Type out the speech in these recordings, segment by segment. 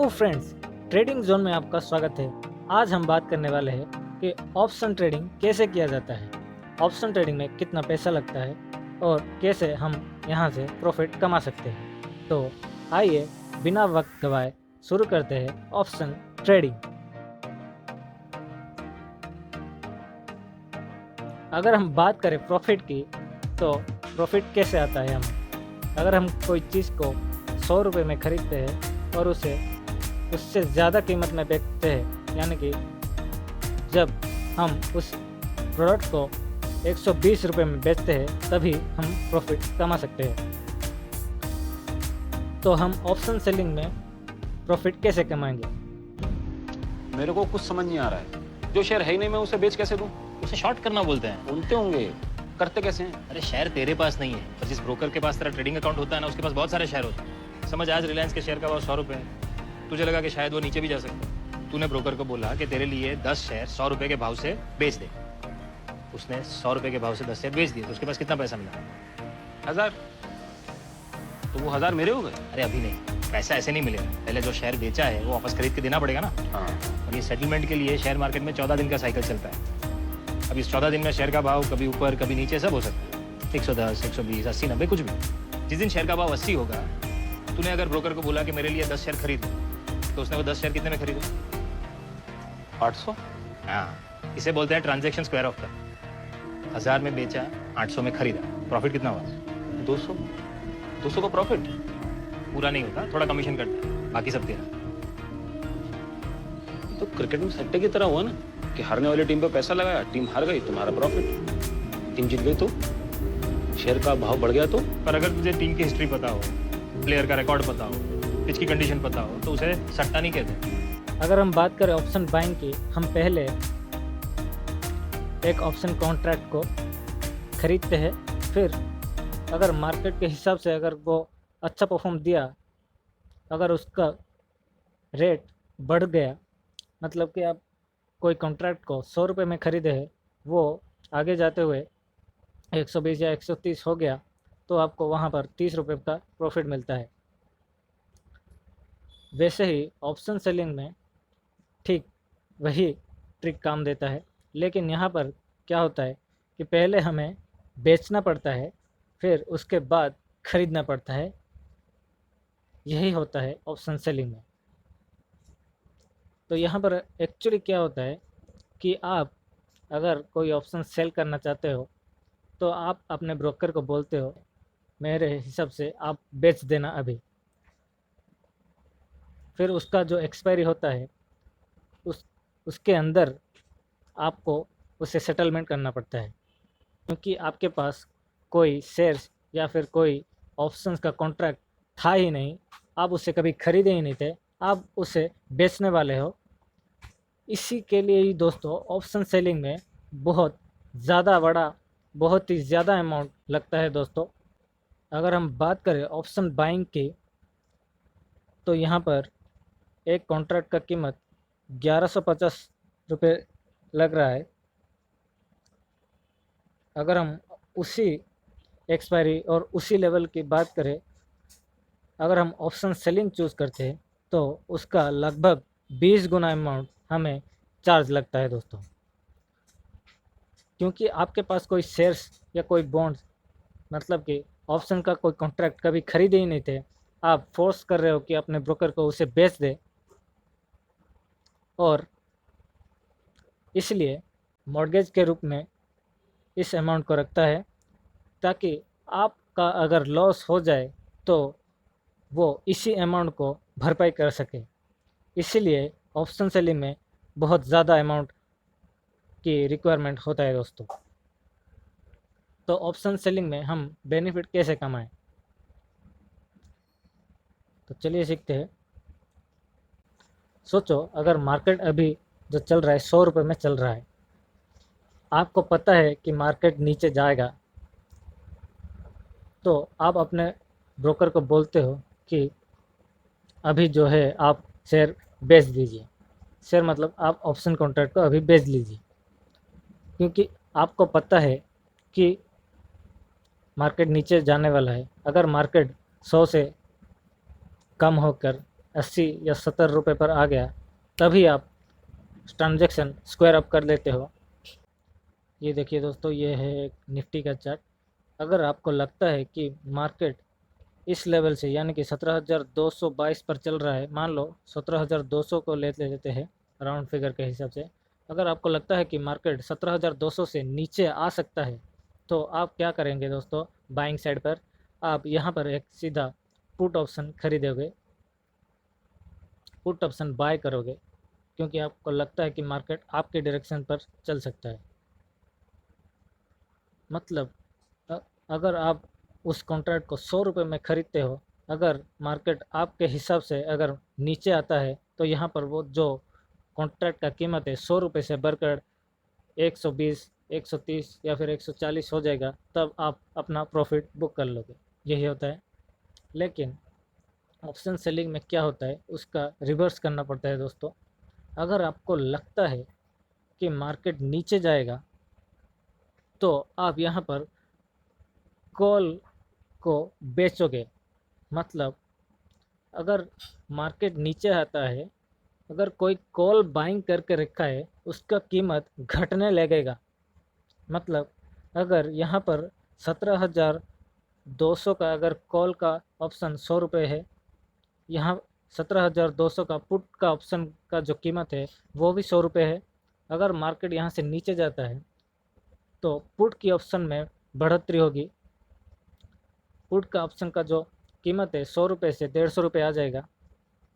Hello friends, trading zone में आपका स्वागत है। आज हम बात करने वाले हैं कि ऑप्शन ट्रेडिंग कैसे किया जाता है, ऑप्शन ट्रेडिंग में कितना पैसा लगता है और कैसे हम यहां से प्रॉफिट कमा सकते हैं। तो आइए बिना वक्त गवाए शुरू करते हैं ऑप्शन ट्रेडिंग। अगर हम बात करें प्रॉफिट की, तो प्रॉफिट कैसे आता है अगर हम कोई चीज़ को 100 रुपये में खरीदते हैं और उसे उससे ज़्यादा कीमत में बेचते हैं, यानी कि जब हम उस प्रोडक्ट को 120 रुपये में बेचते हैं तभी हम प्रॉफिट कमा सकते हैं। तो हम ऑप्शन सेलिंग में प्रॉफिट कैसे कमाएंगे? मेरे को कुछ समझ नहीं आ रहा है। जो शेयर है ही नहीं, मैं उसे बेच कैसे दूं? उसे शॉर्ट करना बोलते हैं। बोलते होंगे, करते कैसे हैं? अरे शेयर तेरे पास नहीं है, पर जिस ब्रोकर के पास तेरा ट्रेडिंग अकाउंट होता है ना, उसके पास बहुत सारे शेयर होते हैं। समझ, आज रिलायंस के शेयर का भाव 100 रुपये है। तुझे लगा कि शायद वो नीचे भी जा सकता है। तूने ब्रोकर को बोला कि तेरे लिए 10 शेयर 100 रुपये के भाव से बेच दे। उसने 100 रुपये के भाव से 10 शेयर बेच दिए, तो उसके पास कितना पैसा मिला? 1000। तो वो 1000 मेरे हो गए? अरे अभी नहीं, पैसा ऐसे नहीं मिलेगा। पहले जो शेयर बेचा है वो वापस खरीद के देना पड़ेगा ना। हाँ। और ये सेटलमेंट के लिए शेयर मार्केट में 14 दिन का साइकिल चलता है। अब इस 14 दिन में शेयर का भाव कभी ऊपर कभी नीचे सब हो सकता है। 110, 120, 80, 90 कुछ भी। जिस दिन शेयर का भाव 80 होगा, तूने अगर ब्रोकर को बोला कि मेरे लिए 10 शेयर खरीद, तो उसने वो 10 शेयर कितने में खरीदे? 800। हाँ, इसे बोलते हैं ट्रांजैक्शन स्क्वायर ऑफ द। 1000 में बेचा, 800 में खरीदा, प्रॉफिट कितना हुआ? 200। 200 का प्रॉफिट? पूरा नहीं होता, थोड़ा कमीशन कटता है, बाकी सब तेरा। तो क्रिकेट में सट्टे की तरह हुआ ना, कि हारने वाली टीम पे पैसा लगाया, टीम हार गई, तुम्हारा प्रॉफिट। टीम जीत गई तो शेयर का भाव बढ़ गया तो? पर अगर तुझे टीम की हिस्ट्री पता हो, प्लेयर का रिकॉर्ड पता हो, पिच की कंडीशन पता हो, तो उसे सट्टा नहीं कहते। अगर हम बात करें ऑप्शन बाइंग की, हम पहले एक ऑप्शन कॉन्ट्रैक्ट को खरीदते हैं, फिर अगर मार्केट के हिसाब से अगर वो अच्छा परफॉर्म दिया, अगर उसका रेट बढ़ गया, मतलब कि आप कोई कॉन्ट्रैक्ट को 100 रुपये में खरीदे हैं, वो आगे जाते हुए 120 या 130 हो गया, तो आपको वहाँ पर 30 रुपये का प्रॉफिट मिलता है। वैसे ही ऑप्शन सेलिंग में ठीक वही ट्रिक काम देता है, लेकिन यहाँ पर क्या होता है कि पहले हमें बेचना पड़ता है, फिर उसके बाद खरीदना पड़ता है। यही होता है ऑप्शन सेलिंग में। तो यहाँ पर एक्चुअली क्या होता है कि आप अगर कोई ऑप्शन सेल करना चाहते हो, तो आप अपने ब्रोकर को बोलते हो, मेरे हिसाब से आप बेच देना अभी। फिर उसका जो एक्सपायरी होता है, उसके अंदर आपको उसे सेटलमेंट करना पड़ता है, क्योंकि आपके पास कोई शेयर्स या फिर कोई ऑप्शंस का कॉन्ट्रैक्ट था ही नहीं, आप उसे कभी खरीदे ही नहीं थे, आप उसे बेचने वाले हो। इसी के लिए ही दोस्तों ऑप्शन सेलिंग में बहुत ज़्यादा अमाउंट लगता है दोस्तों। अगर हम बात करें ऑप्शन बाइंग की, तो यहाँ पर एक कॉन्ट्रैक्ट का कीमत 1150 रुपये लग रहा है। अगर हम उसी एक्सपायरी और उसी लेवल की बात करें, अगर हम ऑप्शन सेलिंग चूज़ करते हैं, तो उसका लगभग 20 गुना अमाउंट हमें चार्ज लगता है दोस्तों, क्योंकि आपके पास कोई शेयर्स या कोई बॉन्ड्स, मतलब कि ऑप्शन का कोई कॉन्ट्रैक्ट कभी खरीदे ही नहीं थे, आप फोर्स कर रहे हो कि अपने ब्रोकर को उसे बेच दे। और इसलिए मॉर्गेज के रूप में इस अमाउंट को रखता है, ताकि आपका अगर लॉस हो जाए तो वो इसी अमाउंट को भरपाई कर सके। इसीलिए ऑप्शन सेलिंग में बहुत ज़्यादा अमाउंट की रिक्वायरमेंट होता है दोस्तों। तो ऑप्शन सेलिंग में हम बेनिफिट कैसे कमाएं, तो चलिए सीखते हैं। सोचो, अगर मार्केट अभी जो चल रहा है 100 रुपये में चल रहा है, आपको पता है कि मार्केट नीचे जाएगा, तो आप अपने ब्रोकर को बोलते हो कि अभी जो है आप शेयर बेच दीजिए। शेयर मतलब आप ऑप्शन कॉन्ट्रैक्ट को अभी बेच लीजिए, क्योंकि आपको पता है कि मार्केट नीचे जाने वाला है। अगर मार्केट 100 से कम होकर 80 या 70 रुपये पर आ गया, तभी आप ट्रांजैक्शन स्क्वायर अप कर लेते हो। ये देखिए दोस्तों, ये है एक निफ्टी का चार्ट। अगर आपको लगता है कि मार्केट इस लेवल से यानी कि 17,222 पर चल रहा है, मान लो 17,200 को ले लेते हैं राउंड फिगर के हिसाब से। अगर आपको लगता है कि मार्केट 17,200 से नीचे आ सकता है, तो आप क्या करेंगे दोस्तों, बाइंग साइड पर आप यहाँ पर एक सीधा पुट ऑप्शन खरीदोगे, पुट ऑप्शन बाय करोगे, क्योंकि आपको लगता है कि मार्केट आपके डायरेक्शन पर चल सकता है। मतलब अगर आप उस कॉन्ट्रैक्ट को 100 रुपये में ख़रीदते हो, अगर मार्केट आपके हिसाब से अगर नीचे आता है, तो यहाँ पर वो जो कॉन्ट्रैक्ट का कीमत है 100 रुपये से बढ़कर 120, 130 या फिर 140 हो जाएगा, तब आप अपना प्रॉफिट बुक कर लोगे। यही होता है। लेकिन ऑप्शन सेलिंग में क्या होता है, उसका रिवर्स करना पड़ता है दोस्तों। अगर आपको लगता है कि मार्केट नीचे जाएगा, तो आप यहाँ पर कॉल को बेचोगे। मतलब अगर मार्केट नीचे आता है, अगर कोई कॉल बाइंग करके रखा है, उसका कीमत घटने लगेगा। मतलब अगर यहाँ पर 17,200 का अगर कॉल का ऑप्शन 100 रुपये है, यहाँ 17,200 का पुट का ऑप्शन का जो कीमत है वो भी 100 रुपये है। अगर मार्केट यहाँ से नीचे जाता है, तो पुट की ऑप्शन में बढ़ोतरी होगी। पुट का ऑप्शन का जो कीमत है 100 रुपये से 150 रुपये आ जाएगा।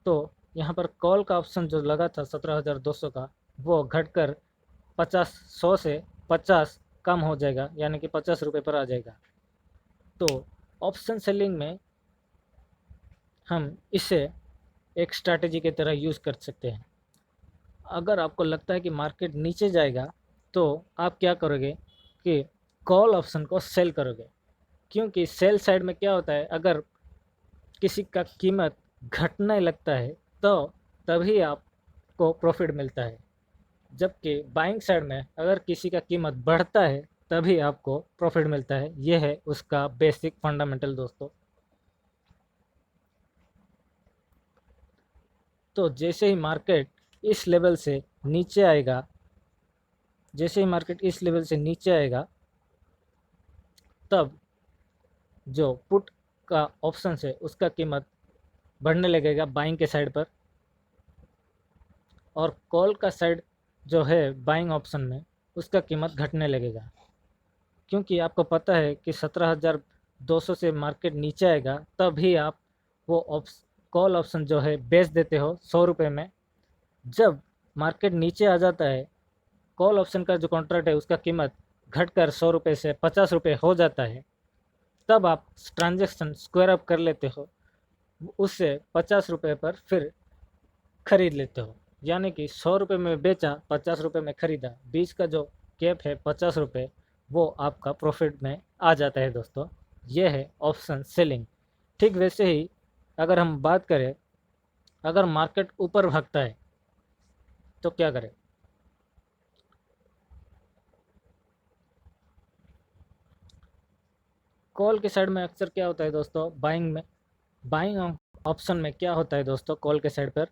तो यहाँ पर कॉल का ऑप्शन जो लगा था 17,200 का, वो घटकर 100 से 50 कम हो जाएगा, यानी कि 50 रुपये पर आ जाएगा। तो ऑप्शन सेलिंग में हम इसे एक स्ट्रैटेजी की तरह यूज़ कर सकते हैं। अगर आपको लगता है कि मार्केट नीचे जाएगा, तो आप क्या करोगे कि कॉल ऑप्शन को सेल करोगे। क्योंकि सेल साइड में क्या होता है, अगर किसी का कीमत घटने लगता है, तो तभी आपको प्रॉफिट मिलता है। जबकि बाइंग साइड में अगर किसी का कीमत बढ़ता है, तभी आपको प्रॉफिट मिलता है। यह है उसका बेसिक फंडामेंटल दोस्तों। तो जैसे ही मार्केट इस लेवल से नीचे आएगा, जैसे ही मार्केट इस लेवल से नीचे आएगा, तब जो पुट का ऑप्शन है उसका कीमत बढ़ने लगेगा बाइंग के साइड पर, और कॉल का साइड जो है बाइंग ऑप्शन में, उसका कीमत घटने लगेगा। क्योंकि आपको पता है कि 17,200 से मार्केट नीचे आएगा, तभी आप वो कॉल ऑप्शन जो है बेच देते हो 100 रुपये में। जब मार्केट नीचे आ जाता है, कॉल ऑप्शन का जो कॉन्ट्रैक्ट है उसका कीमत घटकर 100 रुपये से 50 रुपये हो जाता है, तब आप ट्रांजैक्शन स्क्वायर अप कर लेते हो, उससे 50 रुपये पर फिर खरीद लेते हो। यानी कि 100 रुपये में बेचा, 50 रुपये में ख़रीदा, बीच का जो गैप है 50 रुपये, वो आपका प्रॉफिट में आ जाता है दोस्तों। यह है ऑप्शन सेलिंग। ठीक वैसे ही अगर हम बात करें, अगर मार्केट ऊपर भागता है तो क्या करें। कॉल के साइड में अक्सर क्या होता है दोस्तों, बाइंग ऑप्शन में क्या होता है दोस्तों, कॉल के साइड पर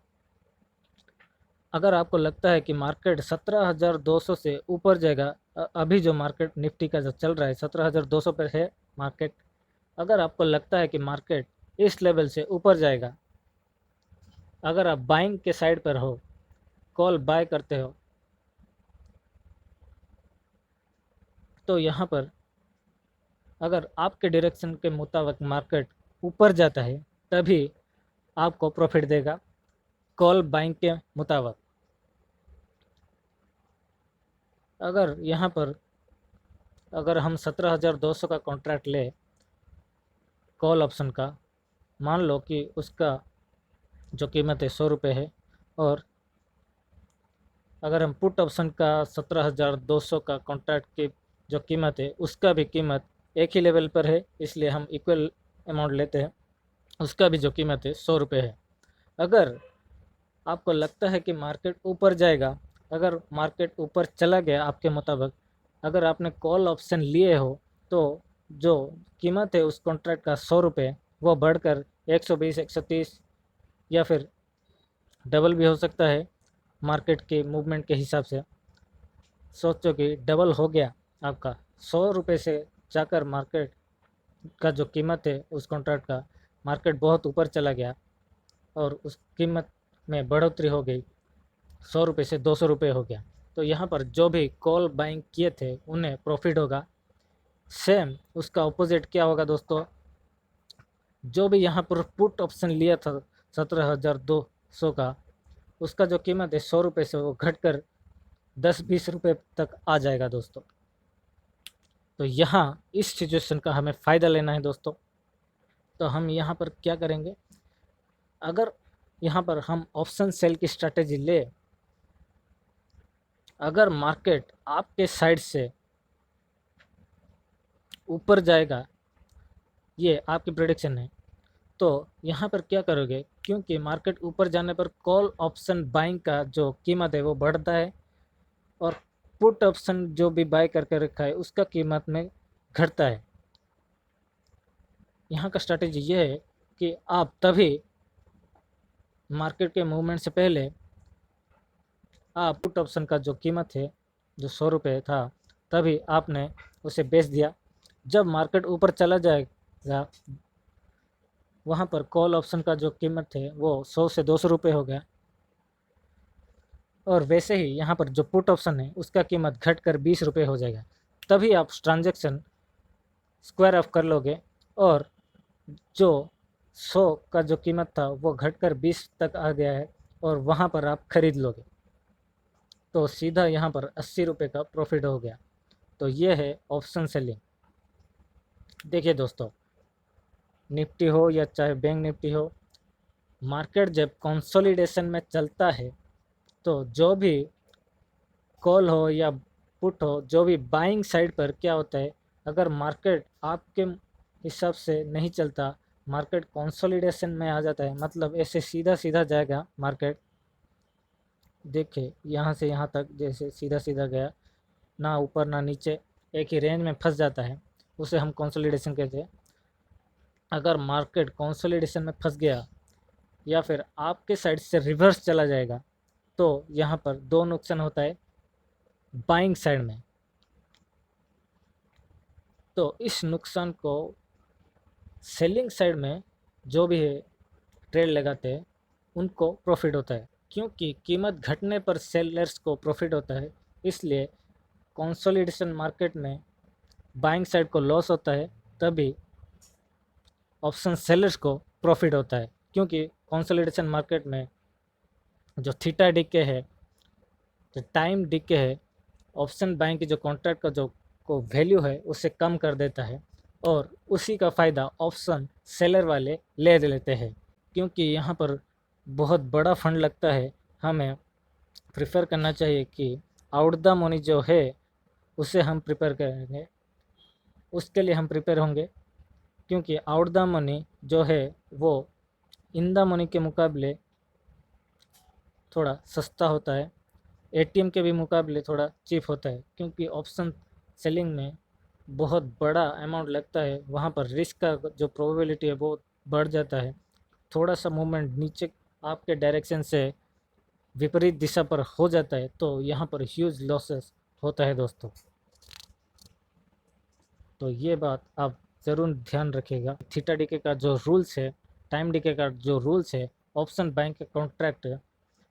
अगर आपको लगता है कि मार्केट 17,200 से ऊपर जाएगा, अभी जो मार्केट निफ्टी का जो चल रहा है 17,200 पर है मार्केट, अगर आपको लगता है कि मार्केट इस लेवल से ऊपर जाएगा, अगर आप बाइंग के साइड पर हो, कॉल बाय करते हो, तो यहाँ पर अगर आपके डायरेक्शन के मुताबिक मार्केट ऊपर जाता है, तभी आपको प्रॉफिट देगा कॉल बाइंग के मुताबिक। अगर यहाँ पर अगर हम 17,200 का कॉन्ट्रैक्ट ले कॉल ऑप्शन का, मान लो कि उसका जो कीमत है 100 रुपये है, और अगर हम पुट ऑप्शन का 17,200 का कॉन्ट्रैक्ट की जो कीमत है उसका भी कीमत एक ही लेवल पर है, इसलिए हम इक्वल अमाउंट लेते हैं, उसका भी जो कीमत है 100 रुपये है। अगर आपको लगता है कि मार्केट ऊपर जाएगा, अगर मार्केट ऊपर चला गया आपके मुताबिक, अगर आपने कॉल ऑप्शन लिए हो, तो जो कीमत है उस कॉन्ट्रैक्ट का 100 रुपये, वो बढ़कर 120, 130 या फिर डबल भी हो सकता है मार्केट के मूवमेंट के हिसाब से। सोचो कि डबल हो गया आपका, 100 रुपये से जाकर मार्केट का जो कीमत है उस कॉन्ट्रैक्ट का, मार्केट बहुत ऊपर चला गया और उस कीमत में बढ़ोतरी हो गई, 100 रुपये से 200 रुपये हो गया। तो यहाँ पर जो भी कॉल बाइंग किए थे उन्हें प्रॉफिट होगा। सेम उसका अपोजिट क्या होगा दोस्तों, जो भी यहाँ पर पुट ऑप्शन लिया था 17,200 का, उसका जो कीमत है 100 रुपये से वो घटकर 10-20 रुपये तक आ जाएगा दोस्तों। तो यहाँ इस सिचुएशन का हमें फ़ायदा लेना है दोस्तों। तो हम यहाँ पर क्या करेंगे, अगर यहाँ पर हम ऑप्शन सेल की स्ट्रैटेजी ले, अगर मार्केट आपके साइड से ऊपर जाएगा, ये आपकी प्रेडिक्शन है, तो यहाँ पर क्या करोगे, क्योंकि मार्केट ऊपर जाने पर कॉल ऑप्शन बाइंग का जो कीमत है वो बढ़ता है और पुट ऑप्शन जो भी बाय करके रखा है उसका कीमत में घटता है। यहाँ का स्ट्रैटेजी ये है कि आप तभी मार्केट के मूवमेंट से पहले आप पुट ऑप्शन का जो कीमत है जो 100 रुपये था, तभी आपने उसे बेच दिया। जब मार्केट ऊपर चला जाएगा वहाँ पर कॉल ऑप्शन का जो कीमत है वो 100 से 200 रुपये हो गया, और वैसे ही यहाँ पर जो पुट ऑप्शन है उसका कीमत घटकर 20 रुपये हो जाएगा। तभी आप ट्रांजैक्शन स्क्वायर ऑफ कर लोगे और जो 100 का जो कीमत था वो घटकर 20 तक आ गया है और वहाँ पर आप खरीद लोगे, तो सीधा यहाँ पर 80 रुपये का प्रॉफिट हो गया। तो ये है ऑप्शन सेलिंग। देखिए दोस्तों, निफ्टी हो या चाहे बैंक निफ्टी हो, मार्केट जब कंसोलिडेशन में चलता है तो जो भी कॉल हो या पुट हो, जो भी बाइंग साइड पर क्या होता है, अगर मार्केट आपके हिसाब से नहीं चलता, मार्केट कंसोलिडेशन में आ जाता है, मतलब ऐसे सीधा सीधा जाएगा मार्केट। देखिए यहाँ से यहाँ तक जैसे सीधा सीधा गया, ना ऊपर ना नीचे, एक ही रेंज में फंस जाता है, उसे हम कंसोलिडेशन कहते हैं। अगर मार्केट कंसोलिडेशन में फंस गया या फिर आपके साइड से रिवर्स चला जाएगा, तो यहाँ पर दो नुकसान होता है बाइंग साइड में। तो इस नुकसान को सेलिंग साइड में जो भी है ट्रेड लगाते हैं उनको प्रॉफिट होता है, क्योंकि कीमत घटने पर सेलर्स को प्रॉफिट होता है। इसलिए कंसोलिडेशन मार्केट में बाइंग साइड को लॉस होता है, तभी ऑप्शन सेलर्स को प्रॉफिट होता है, क्योंकि कंसोलिडेशन मार्केट में जो थीटा डिके है, जो टाइम डिके है, ऑप्शन बाइंग की जो कॉन्ट्रैक्ट का जो को वैल्यू है उसे कम कर देता है और उसी का फ़ायदा ऑप्शन सेलर वाले ले लेते हैं। क्योंकि यहाँ पर बहुत बड़ा फंड लगता है, हमें प्रेफर करना चाहिए कि आउट द मनी जो है उसे हम प्रिपेयर करेंगे, उसके लिए हम प्रिपेयर होंगे, क्योंकि आउट द मनी जो है वो इन द मनी के मुकाबले थोड़ा सस्ता होता है, एटीएम के भी मुकाबले थोड़ा चीप होता है, क्योंकि ऑप्शन सेलिंग में बहुत बड़ा अमाउंट लगता है, वहाँ पर रिस्क का जो प्रोबेबिलिटी है वो बढ़ जाता है। थोड़ा सा मूवमेंट नीचे आपके डायरेक्शन से विपरीत दिशा पर हो जाता है तो यहाँ पर ह्यूज लॉसेस होता है दोस्तों। तो ये बात आप ज़रूर ध्यान रखिएगा। थीटा डीके का जो रूल्स है, टाइम डीके का जो रूल्स है, ऑप्शन बैंक के कॉन्ट्रैक्ट,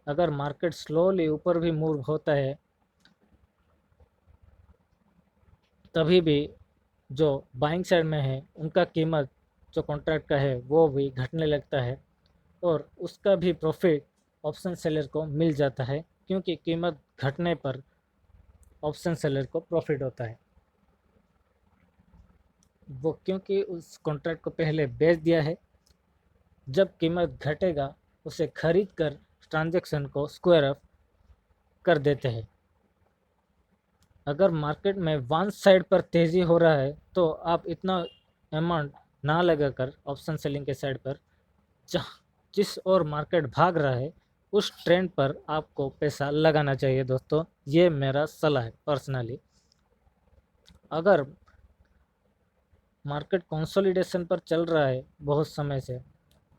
अगर मार्केट स्लोली ऊपर भी मूव होता है तभी भी जो बाइंग साइड में है उनका कीमत जो कॉन्ट्रैक्ट का है वो भी घटने लगता है और उसका भी प्रॉफिट ऑप्शन सेलर को मिल जाता है, क्योंकि कीमत घटने पर ऑप्शन सेलर को प्रॉफिट होता है। वो क्योंकि उस कॉन्ट्रैक्ट को पहले बेच दिया है, जब कीमत घटेगा उसे खरीद कर ट्रांजैक्शन को स्क्वायर ऑफ कर देते हैं। अगर मार्केट में वन साइड पर तेज़ी हो रहा है तो आप इतना अमाउंट ना लगाकर ऑप्शन सेलिंग के साइड पर, जिस और मार्केट भाग रहा है उस ट्रेंड पर आपको पैसा लगाना चाहिए दोस्तों। ये मेरा सलाह है पर्सनली। अगर मार्केट कंसोलिडेशन पर चल रहा है बहुत समय से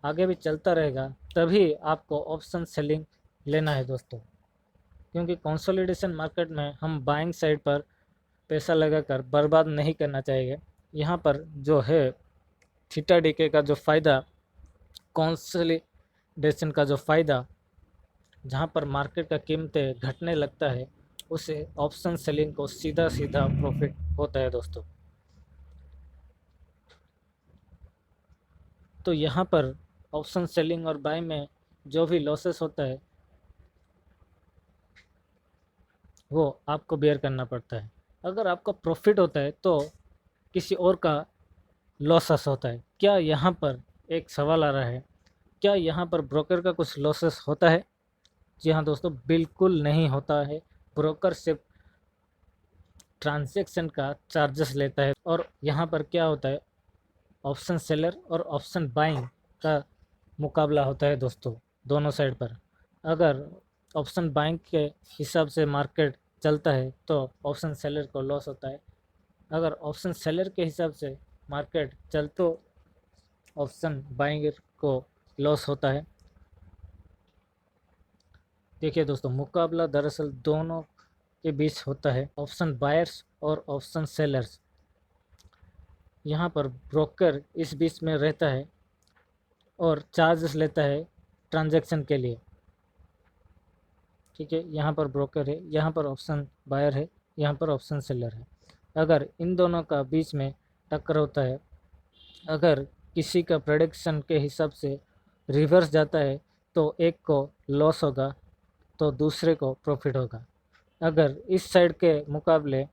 आगे भी चलता रहेगा, तभी आपको ऑप्शन सेलिंग लेना है दोस्तों। क्योंकि कंसोलिडेशन मार्केट में हम बाइंग साइड पर पैसा लगाकर बर्बाद नहीं करना चाहिए। यहाँ पर जो है थीटा डीके का जो फ़ायदा, कंसोलिडेशन का जो फ़ायदा, जहाँ पर मार्केट का कीमतें घटने लगता है, उसे ऑप्शन सेलिंग को सीधा सीधा प्रॉफिट होता है दोस्तों। तो यहाँ पर ऑप्शन सेलिंग और बाय में जो भी लॉसेस होता है वो आपको बेयर करना पड़ता है। अगर आपका प्रॉफिट होता है तो किसी और का लॉसेस होता है। क्या यहाँ पर एक सवाल आ रहा है, क्या यहाँ पर ब्रोकर का कुछ लॉसेस होता है? जी हाँ दोस्तों, बिल्कुल नहीं होता है। ब्रोकर सिर्फ ट्रांजैक्शन का चार्जेस लेता है। और यहाँ पर क्या होता है, ऑप्शन सेलर और ऑप्शन बाइंग का मुकाबला होता है दोस्तों, दोनों साइड पर। अगर ऑप्शन बाइंग के हिसाब से मार्केट चलता है तो ऑप्शन सेलर को लॉस होता है। अगर ऑप्शन सेलर के हिसाब से मार्केट चल तो ऑप्शन बाइंग को लॉस होता है। देखिए दोस्तों, मुकाबला दरअसल दोनों के बीच होता है, ऑप्शन बायर्स और ऑप्शन सेलर्स। यहाँ पर ब्रोकर इस बीच में रहता है और चार्जेस लेता है ट्रांजैक्शन के लिए। ठीक है, यहाँ पर ब्रोकर है, यहाँ पर ऑप्शन बायर है, यहाँ पर ऑप्शन सेलर है। अगर इन दोनों का बीच में टक्कर होता है, अगर किसी का प्रेडिक्शन के हिसाब से रिवर्स जाता है तो एक को लॉस होगा तो दूसरे को प्रॉफिट होगा। अगर इस साइड के मुकाबले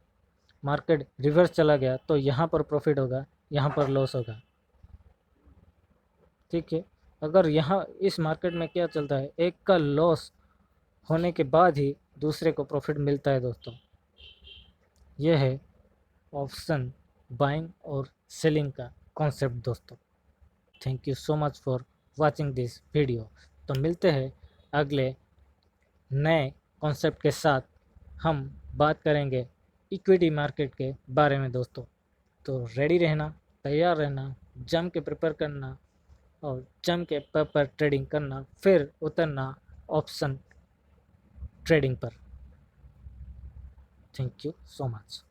मार्केट रिवर्स चला गया तो यहाँ पर प्रॉफिट होगा, यहाँ पर लॉस होगा। ठीक है, अगर यहाँ इस मार्केट में क्या चलता है, एक का लॉस होने के बाद ही दूसरे को प्रॉफिट मिलता है दोस्तों। यह है ऑप्शन बाइंग और सेलिंग का कॉन्सेप्ट दोस्तों। Thank you so much for watching this video. तो मिलते हैं अगले नए कॉन्सेप्ट के साथ। हम बात करेंगे इक्विटी मार्केट के बारे में दोस्तों। तो रेडी रहना, तैयार रहना, जम के प्रिपेयर करना और जम के पेपर ट्रेडिंग करना, फिर उतरना ऑप्शन ट्रेडिंग पर। Thank you so much.